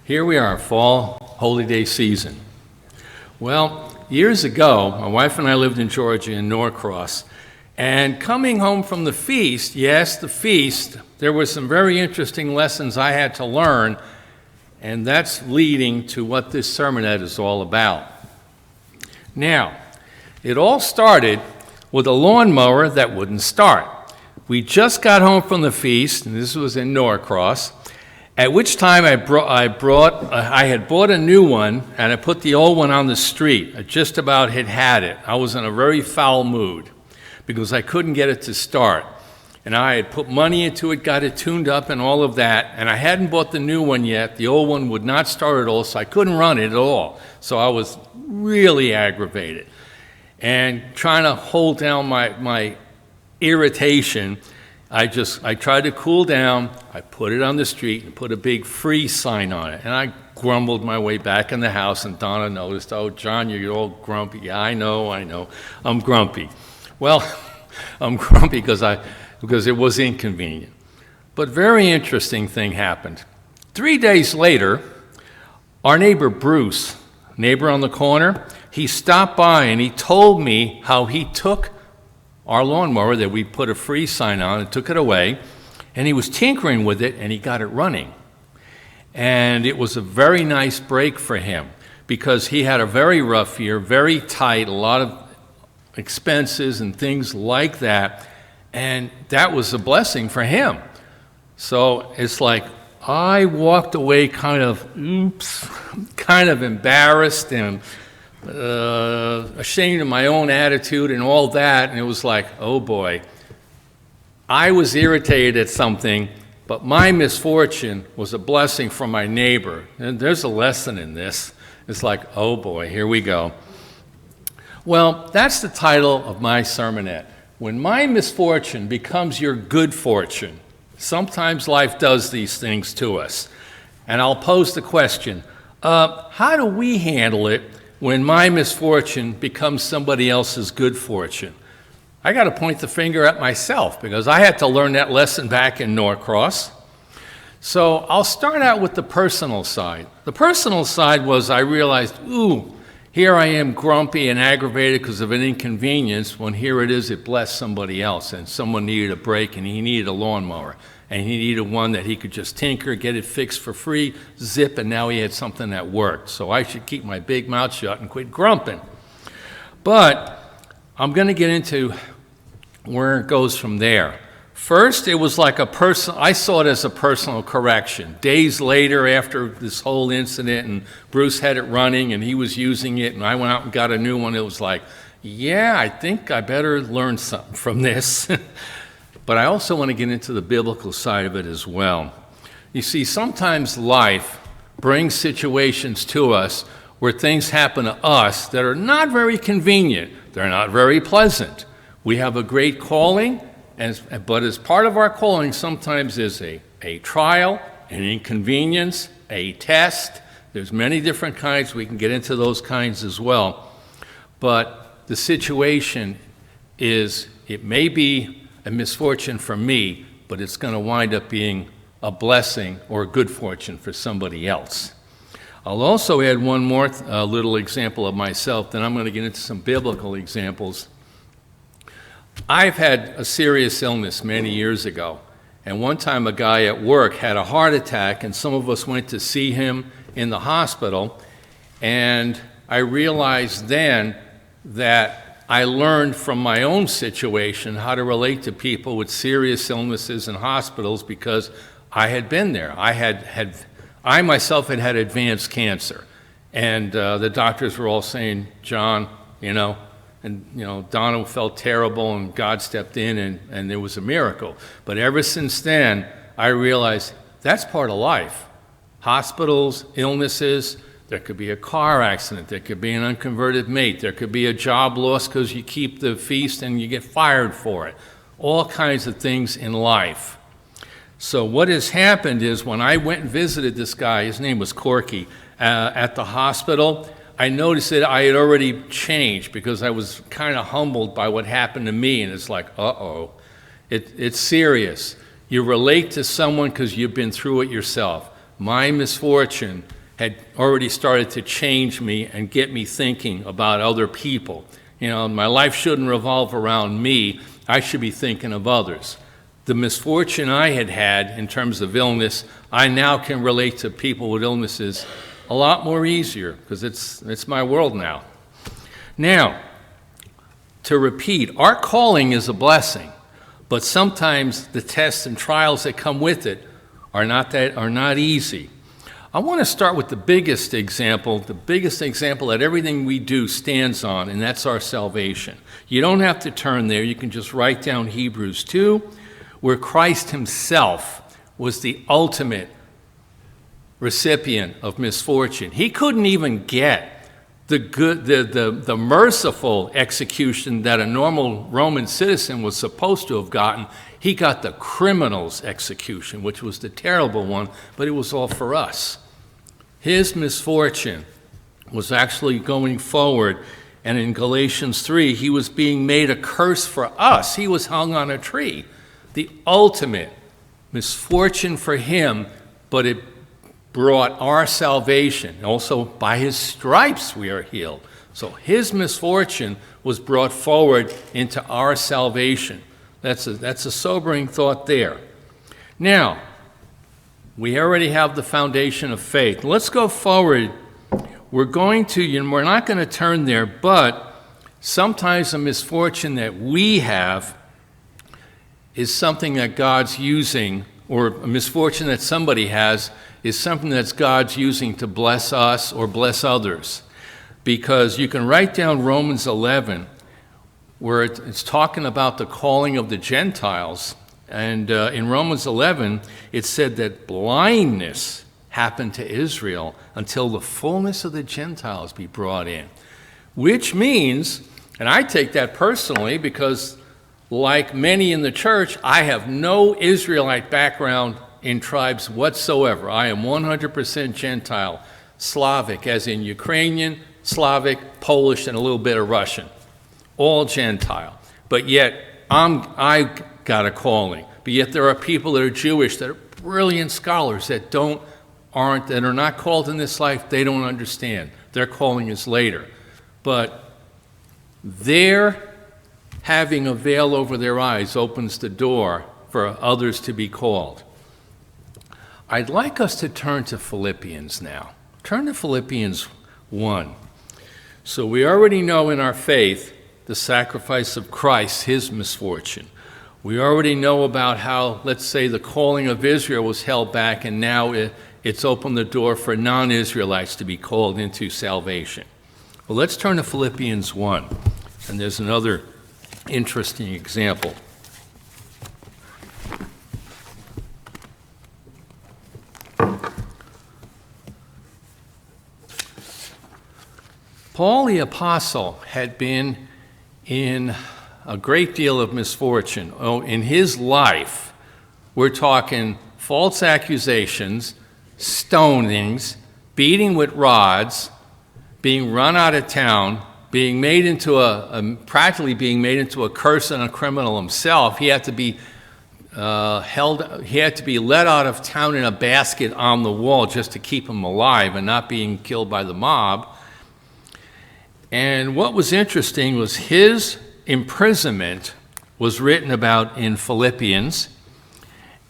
Here we are, fall holy day season. Well, years ago, my wife and I lived in Georgia in Norcross, and coming home from the feast, yes, the feast, there were some very interesting lessons I had to learn, and that's leading to what this sermonette is all about. Now, it all started with a lawnmower that wouldn't start. We just got home from the feast, and this was in Norcross, at which time I had bought a new one, and I put the old one on the street. I just about had it. I was in a very foul mood because I couldn't get it to start. And I had put money into it, got it tuned up and all of that, and I hadn't bought the new one yet. The old one would not start at all, so I couldn't run it at all. So I was really aggravated. And trying to hold down my irritation, I tried to cool down. I put it on the street and put a big free sign on it. And I grumbled my way back in the house, and Donna noticed, "Oh, John, you're all grumpy." "Yeah, I know, I'm grumpy." Well, I'm grumpy because it was inconvenient. But very interesting thing happened. 3 days later, our neighbor Bruce, neighbor on the corner, he stopped by and he told me how he took our lawnmower that we put a free sign on and took it away, and he was tinkering with it and he got it running. And it was a very nice break for him because he had a very rough year, very tight, a lot of expenses and things like that, and that was a blessing for him. So it's like I walked away kind of embarrassed and ashamed of my own attitude and all that, and it was like, oh boy, I was irritated at something, but my misfortune was a blessing from my neighbor. And there's a lesson in this. It's like, oh boy, here we go. Well, that's the title of my sermonette. When my misfortune becomes your good fortune. Sometimes life does these things to us. And I'll pose the question, how do we handle it when my misfortune becomes somebody else's good fortune? I got to point the finger at myself because I had to learn that lesson back in Norcross. So I'll start out with the personal side. The personal side was I realized, here I am grumpy and aggravated because of an inconvenience when here it is, it blessed somebody else and someone needed a break and he needed a lawnmower. And he needed one that he could just tinker, get it fixed for free, zip, and now he had something that worked. So I should keep my big mouth shut and quit grumping. But I'm going to get into where it goes from there. First, it was like I saw it as a personal correction. Days later, after this whole incident, and Bruce had it running, and he was using it, and I went out and got a new one, it was like, yeah, I think I better learn something from this. But I also want to get into the biblical side of it as well. You see, sometimes life brings situations to us where things happen to us that are not very convenient. They're not very pleasant. We have a great calling, but as part of our calling sometimes is a trial, an inconvenience, a test. There's many different kinds. We can get into those kinds as well. But the situation is, it may be a misfortune for me, but it's going to wind up being a blessing or a good fortune for somebody else. I'll also add one more little example of myself, then I'm going to get into some biblical examples. I've had a serious illness many years ago, and one time a guy at work had a heart attack, and some of us went to see him in the hospital, and I realized then that I learned from my own situation how to relate to people with serious illnesses in hospitals because I had been there. I myself had advanced cancer, and the doctors were all saying, John, Donna felt terrible, and God stepped in, and there was a miracle. But ever since then, I realized that's part of life. Hospitals, illnesses. There could be a car accident. There could be an unconverted mate. There could be a job loss because you keep the feast and you get fired for it. All kinds of things in life. So what has happened is when I went and visited this guy, his name was Corky, at the hospital, I noticed that I had already changed because I was kind of humbled by what happened to me. And it's like, it's serious. You relate to someone because you've been through it yourself. my misfortune had already started to change me and get me thinking about other people. My life shouldn't revolve around me. I should be thinking of others. The misfortune I had in terms of illness, I now can relate to people with illnesses a lot more easier because it's my world now. Now, to repeat, our calling is a blessing, but sometimes the tests and trials that come with it are not easy. I want to start with the biggest example that everything we do stands on, and that's our salvation. You don't have to turn there. You can just write down Hebrews 2, where Christ himself was the ultimate recipient of misfortune. He couldn't even get the merciful execution that a normal Roman citizen was supposed to have gotten. He got the criminal's execution, which was the terrible one, but it was all for us. His misfortune was actually going forward, and in Galatians 3, he was being made a curse for us. He was hung on a tree. The ultimate misfortune for him, but it brought our salvation. Also, by his stripes we are healed. So his misfortune was brought forward into our salvation. That's a sobering thought there. Now, we already have the foundation of faith. Let's go forward. We're not going to turn there, but sometimes a misfortune that we have is something that God's using, or a misfortune that somebody has is something that God's using to bless us or bless others. Because you can write down Romans 11, where it's talking about the calling of the Gentiles. And in Romans 11, it said that blindness happened to Israel until the fullness of the Gentiles be brought in. Which means, and I take that personally because like many in the church, I have no Israelite background in tribes whatsoever. I am 100% Gentile, Slavic, as in Ukrainian, Slavic, Polish, and a little bit of Russian. All Gentile. But yet, I got a calling. But yet there are people that are Jewish, that are brilliant scholars that are not called in this life. They don't understand. Their calling is later. But their having a veil over their eyes opens the door for others to be called. I'd like us to turn to Philippians now. Turn to Philippians 1. So we already know in our faith the sacrifice of Christ, his misfortune. We already know about how, let's say, the calling of Israel was held back, and now it's opened the door for non-Israelites to be called into salvation. Well, let's turn to Philippians 1, and there's another interesting example. Paul the Apostle had been in a great deal of misfortune. In his life, we're talking false accusations, stonings, beating with rods, being run out of town, being made into practically being made into a curse and a criminal himself. He had to be let out of town in a basket on the wall just to keep him alive and not being killed by the mob. And what was interesting was his imprisonment was written about in Philippians.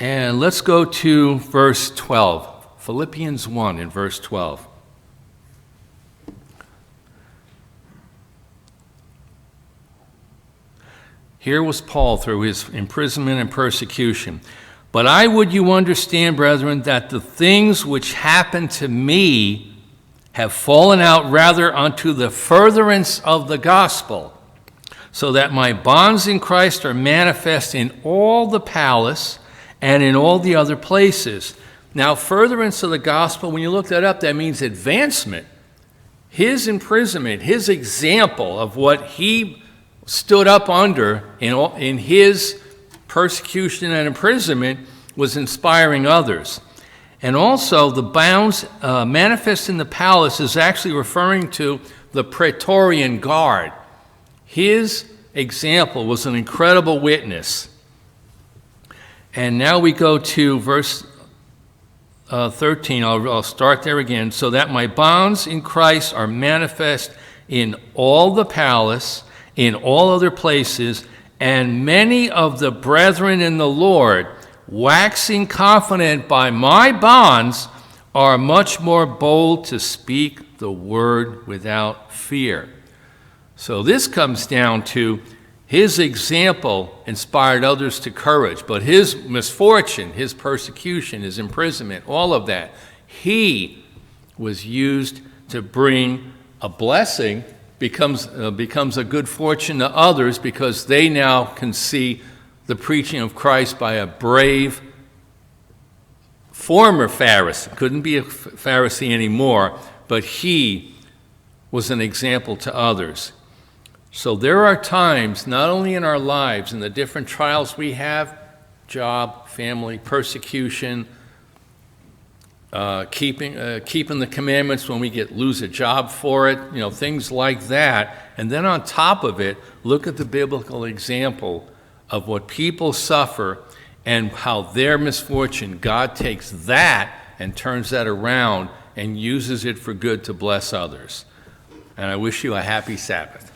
And let's go to verse 12. Philippians 1 in verse 12. Here was Paul through his imprisonment and persecution. But I would you understand, brethren, that the things which happened to me have fallen out rather unto the furtherance of the gospel, so that my bonds in Christ are manifest in all the palace and in all the other places. Now, furtherance of the gospel, when you look that up, that means advancement. His imprisonment, his example of what he stood up under in his persecution and imprisonment was inspiring others. And also, the bounds manifest in the palace is actually referring to the Praetorian Guard. His example was an incredible witness. And now we go to verse 13, I'll start there again. So that my bonds in Christ are manifest in all the palace, in all other places, and many of the brethren in the Lord, waxing confident by my bonds, are much more bold to speak the word without fear. So this comes down to his example inspired others to courage, but his misfortune, his persecution, his imprisonment, all of that, he was used to bring a blessing, becomes a good fortune to others because they now can see the preaching of Christ by a brave former Pharisee. Couldn't be a Pharisee anymore, but he was an example to others. So there are times, not only in our lives, in the different trials we have, job, family, persecution, keeping the commandments when we lose a job for it, things like that. And then on top of it, look at the biblical example of what people suffer and how their misfortune, God takes that and turns that around and uses it for good to bless others. And I wish you a happy Sabbath.